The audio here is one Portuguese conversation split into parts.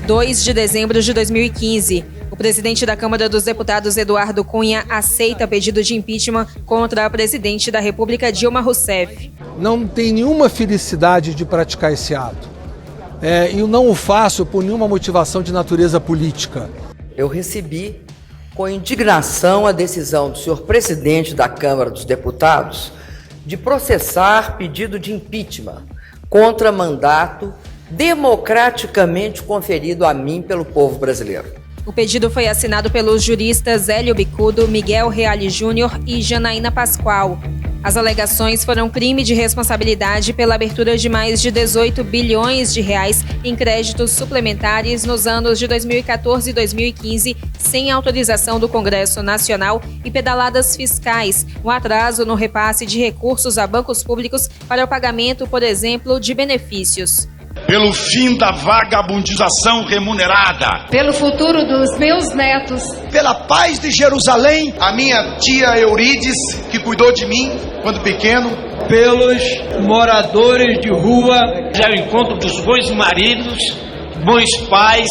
2 de dezembro de 2015. O presidente da Câmara dos Deputados, Eduardo Cunha, aceita pedido de impeachment contra a presidente da República, Dilma Rousseff. Não tem nenhuma felicidade de praticar esse ato. E eu não o faço por nenhuma motivação de natureza política. Eu recebi com indignação a decisão do senhor presidente da Câmara dos Deputados de processar pedido de impeachment contra mandato democraticamente conferido a mim pelo povo brasileiro. O pedido foi assinado pelos juristas Hélio Bicudo, Miguel Reale Júnior e Janaína Pascoal. As alegações foram crime de responsabilidade pela abertura de mais de 18 bilhões de reais em créditos suplementares nos anos de 2014 e 2015, sem autorização do Congresso Nacional, e pedaladas fiscais, um atraso no repasse de recursos a bancos públicos para o pagamento, por exemplo, de benefícios. Pelo fim da vagabundização remunerada. Pelo futuro dos meus netos. Pela paz de Jerusalém. A minha tia Eurides, que cuidou de mim quando pequeno. Pelos moradores de rua. Já o encontro dos bons maridos, bons pais.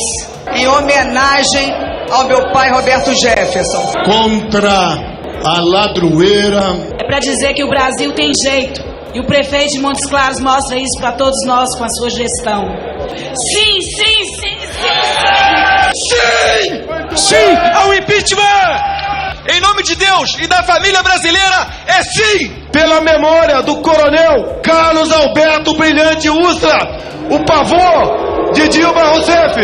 Em homenagem ao meu pai Roberto Jefferson. Contra a ladroeira. É para dizer que o Brasil tem jeito. E o prefeito de Montes Claros mostra isso para todos nós com a sua gestão. Sim, sim, sim, sim, sim! Sim ao impeachment! Em nome de Deus e da família brasileira, é sim! Pela memória do coronel Carlos Alberto Brilhante Ustra, o pavor de Dilma Rousseff.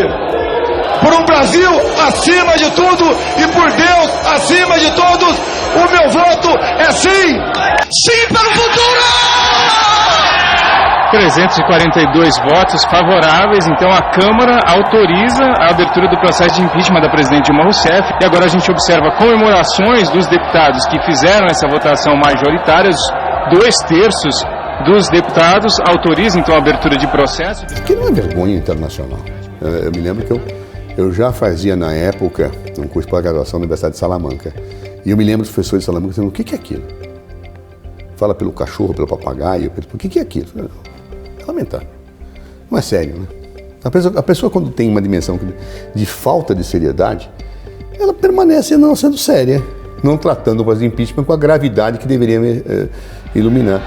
Por um Brasil acima de tudo e por Deus acima de todos, o meu voto é sim! Sim pelo futuro! 342 votos favoráveis, então a Câmara autoriza a abertura do processo de impeachment da presidente Dilma Rousseff. E agora a gente observa comemorações dos deputados que fizeram essa votação majoritária. 2/3 dos deputados autorizam então a abertura de processo. Que não é vergonha internacional. Eu me lembro que eu já fazia na época um curso de pós-graduação na Universidade de Salamanca. E eu me lembro dos professores de Salamanca dizendo: o que é aquilo? Fala pelo cachorro, pelo papagaio, o que é aquilo? É lamentável. Não é sério, né? A pessoa quando tem uma dimensão de falta de seriedade, ela permanece não sendo séria, não tratando o impeachment com a gravidade que deveria iluminar.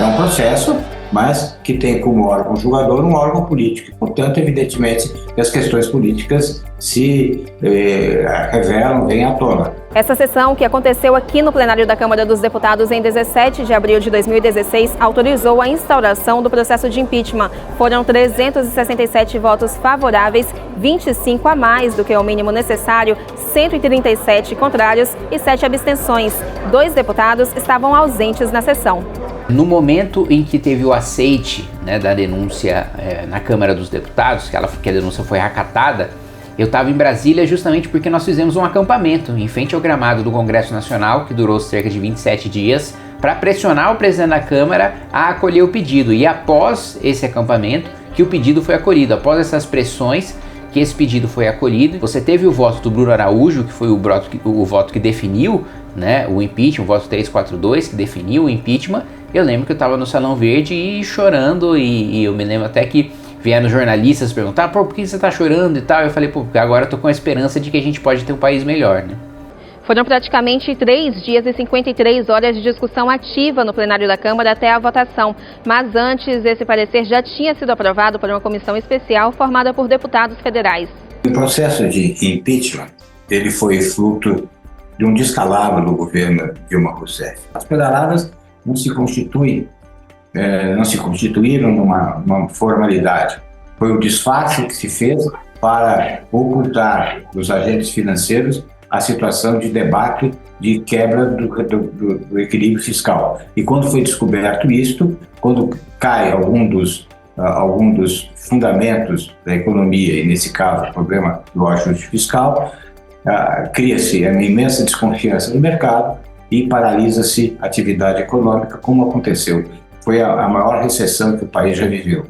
É um processo, mas que tem como órgão julgador um órgão político. Portanto, evidentemente, as questões políticas se revelam, vêm à tona. Essa sessão, que aconteceu aqui no plenário da Câmara dos Deputados em 17 de abril de 2016, autorizou a instauração do processo de impeachment. Foram 367 votos favoráveis, 25 a mais do que o mínimo necessário, 137 contrários e 7 abstenções. 2 deputados estavam ausentes na sessão. No momento em que teve o aceite, da denúncia na Câmara dos Deputados, que a denúncia foi acatada, eu estava em Brasília justamente porque nós fizemos um acampamento em frente ao gramado do Congresso Nacional, que durou cerca de 27 dias, para pressionar o presidente da Câmara a acolher o pedido. E após esse acampamento, que o pedido foi acolhido. Após essas pressões, que esse pedido foi acolhido. Você teve o voto do Bruno Araújo, que foi o voto que definiu o impeachment, o voto 342, que definiu o impeachment. Eu lembro que eu estava no Salão Verde e chorando, e eu me lembro até que vieram jornalistas perguntar: por que você está chorando e tal? Eu falei: porque agora eu tô com a esperança de que a gente pode ter um país melhor, Foram praticamente 3 dias e 53 horas de discussão ativa no plenário da Câmara até a votação. Mas antes, esse parecer já tinha sido aprovado por uma comissão especial formada por deputados federais. O processo de impeachment, ele foi fruto de um descalabro do governo Dilma Rousseff. As pedaladas não se constituíram numa formalidade. Foi o disfarce que se fez para ocultar dos agentes financeiros a situação de debate de quebra do equilíbrio fiscal. E quando foi descoberto isto, quando cai algum dos fundamentos da economia, e nesse caso o problema do ajuste fiscal, cria-se uma imensa desconfiança do mercado e paralisa-se a atividade econômica, como aconteceu. Foi a maior recessão que o país já viveu,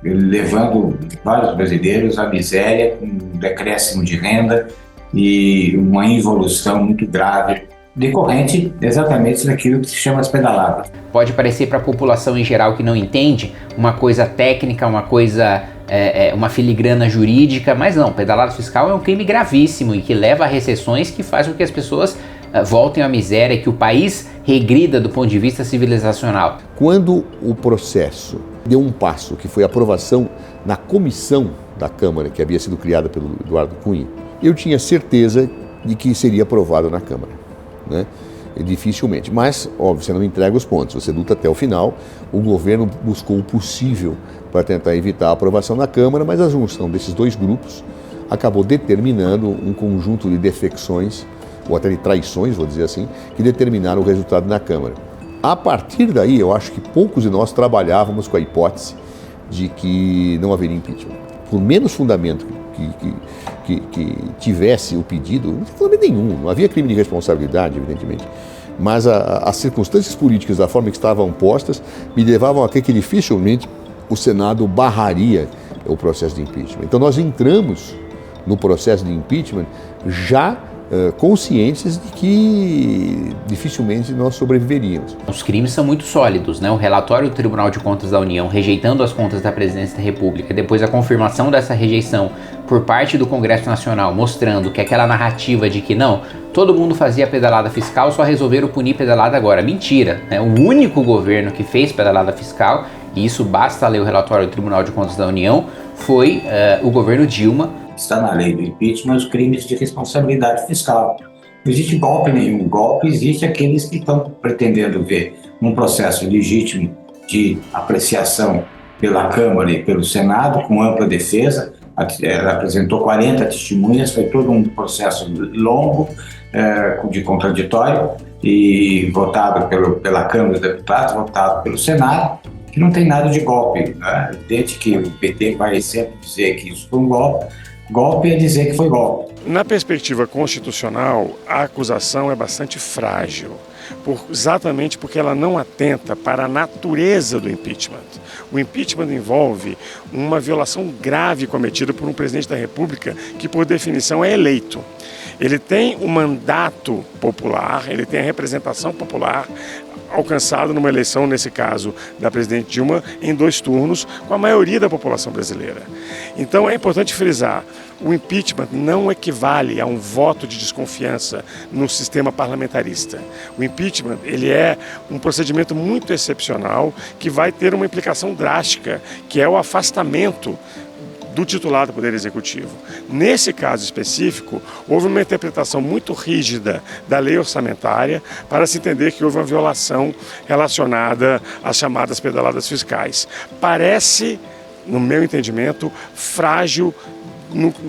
levando vários brasileiros à miséria, com um decréscimo de renda e uma involução muito grave decorrente exatamente daquilo que se chama as pedaladas. Pode parecer para a população em geral que não entende uma coisa técnica, uma coisa, uma filigrana jurídica, mas não, pedalada fiscal é um crime gravíssimo e que leva a recessões que faz com que as pessoas voltem à miséria, que o país regrida do ponto de vista civilizacional. Quando o processo deu um passo, que foi a aprovação na comissão da Câmara, que havia sido criada pelo Eduardo Cunha, eu tinha certeza de que seria aprovado na Câmara, né? Dificilmente, mas, óbvio, você não entrega os pontos, você luta até o final. O governo buscou o possível para tentar evitar a aprovação na Câmara, mas a junção desses dois grupos acabou determinando um conjunto de defecções, ou até de traições, vou dizer assim, que determinaram o resultado na Câmara. A partir daí, eu acho que poucos de nós trabalhávamos com a hipótese de que não haveria impeachment. Por menos fundamento que tivesse o pedido, não tem fundamento nenhum, não havia crime de responsabilidade, evidentemente, mas as circunstâncias políticas da forma que estavam postas me levavam a crer que dificilmente o Senado barraria o processo de impeachment. Então nós entramos no processo de impeachment já conscientes de que dificilmente nós sobreviveríamos. Os crimes são muito sólidos, né? O relatório do Tribunal de Contas da União rejeitando as contas da Presidência da República, depois a confirmação dessa rejeição por parte do Congresso Nacional, mostrando que aquela narrativa de que não, todo mundo fazia pedalada fiscal, só resolveram punir pedalada agora. Mentira, né? O único governo que fez pedalada fiscal, e isso basta ler o relatório do Tribunal de Contas da União, foi o governo Dilma. Está na lei do impeachment os crimes de responsabilidade fiscal. Não existe golpe nenhum. Golpe existe aqueles que estão pretendendo ver um processo legítimo de apreciação pela Câmara e pelo Senado, com ampla defesa. Ela apresentou 40 testemunhas, foi todo um processo longo, de contraditório, e votado pela Câmara dos Deputados, votado pelo Senado, que não tem nada de golpe. É evidente que o PT vai sempre dizer que isso foi um golpe. Golpe é dizer que foi golpe. Na perspectiva constitucional, a acusação é bastante frágil, exatamente porque ela não atenta para a natureza do impeachment. O impeachment envolve uma violação grave cometida por um presidente da República que, por definição, é eleito. Ele tem o mandato popular, ele tem a representação popular alcançado numa eleição, nesse caso da presidente Dilma, em 2 turnos, com a maioria da população brasileira. Então é importante frisar, o impeachment não equivale a um voto de desconfiança no sistema parlamentarista. O impeachment, ele é um procedimento muito excepcional que vai ter uma implicação drástica, que é o afastamento do titular do Poder Executivo. Nesse caso específico, houve uma interpretação muito rígida da lei orçamentária para se entender que houve uma violação relacionada às chamadas pedaladas fiscais. Parece, no meu entendimento, frágil,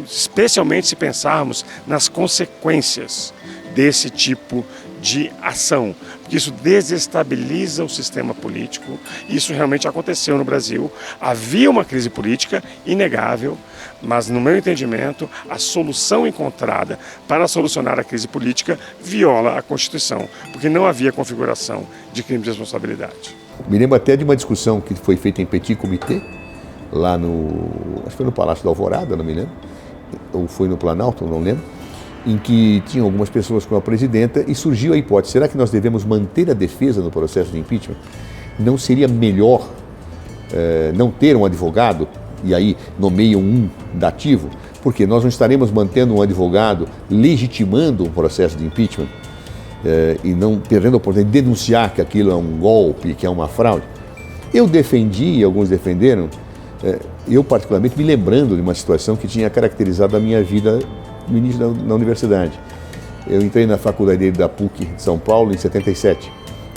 especialmente se pensarmos nas consequências desse tipo de ação, porque isso desestabiliza o sistema político. Isso realmente aconteceu no Brasil. Havia uma crise política inegável, mas, no meu entendimento, a solução encontrada para solucionar a crise política viola a Constituição, porque não havia configuração de crime de responsabilidade. Me lembro até de uma discussão que foi feita em Petit Comité, lá acho que foi no Palácio da Alvorada, não me lembro, ou foi no Planalto, não lembro, em que tinham algumas pessoas com a presidenta e surgiu a hipótese, será que nós devemos manter a defesa no processo de impeachment? Não seria melhor não ter um advogado e aí nomeiam um dativo? Porque nós não estaremos mantendo um advogado legitimando um processo de impeachment e não perdendo a oportunidade de denunciar que aquilo é um golpe, que é uma fraude? Eu defendi, e alguns defenderam, eu particularmente me lembrando de uma situação que tinha caracterizado a minha vida no início da universidade. Eu entrei na faculdade da PUC de São Paulo em 77,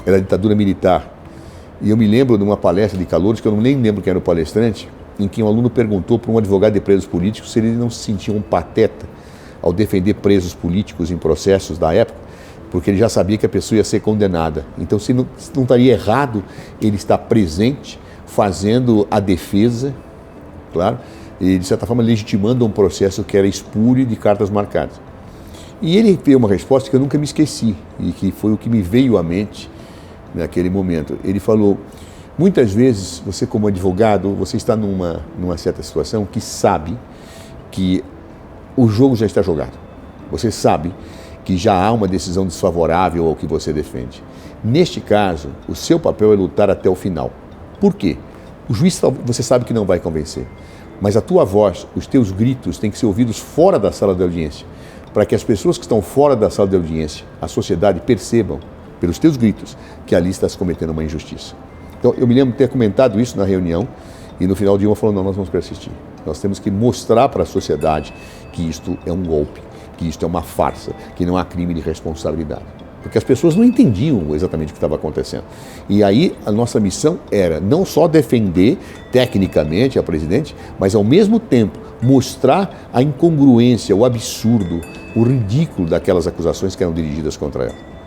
era a ditadura militar, e eu me lembro de uma palestra de calouros, que eu nem lembro quem era o palestrante, em que um aluno perguntou para um advogado de presos políticos se ele não se sentia um pateta ao defender presos políticos em processos da época, porque ele já sabia que a pessoa ia ser condenada. Então, se não estaria errado ele estar presente, fazendo a defesa, claro, e de certa forma legitimando um processo que era espúrio de cartas marcadas. E ele fez uma resposta que eu nunca me esqueci e que foi o que me veio à mente naquele momento. Ele falou, muitas vezes você como advogado, você está numa certa situação que sabe que o jogo já está jogado. Você sabe que já há uma decisão desfavorável ao que você defende. Neste caso, o seu papel é lutar até o final. Por quê? O juiz, você sabe que não vai convencer, mas a tua voz, os teus gritos têm que ser ouvidos fora da sala de audiência, para que as pessoas que estão fora da sala de audiência, a sociedade, percebam, pelos teus gritos, que ali está se cometendo uma injustiça. Então, eu me lembro de ter comentado isso na reunião, e no final de uma falou, não, nós vamos persistir. Nós temos que mostrar para a sociedade que isto é um golpe, que isto é uma farsa, que não há crime de responsabilidade. Porque as pessoas não entendiam exatamente o que estava acontecendo. E aí a nossa missão era não só defender tecnicamente a presidente, mas ao mesmo tempo mostrar a incongruência, o absurdo, o ridículo daquelas acusações que eram dirigidas contra ela.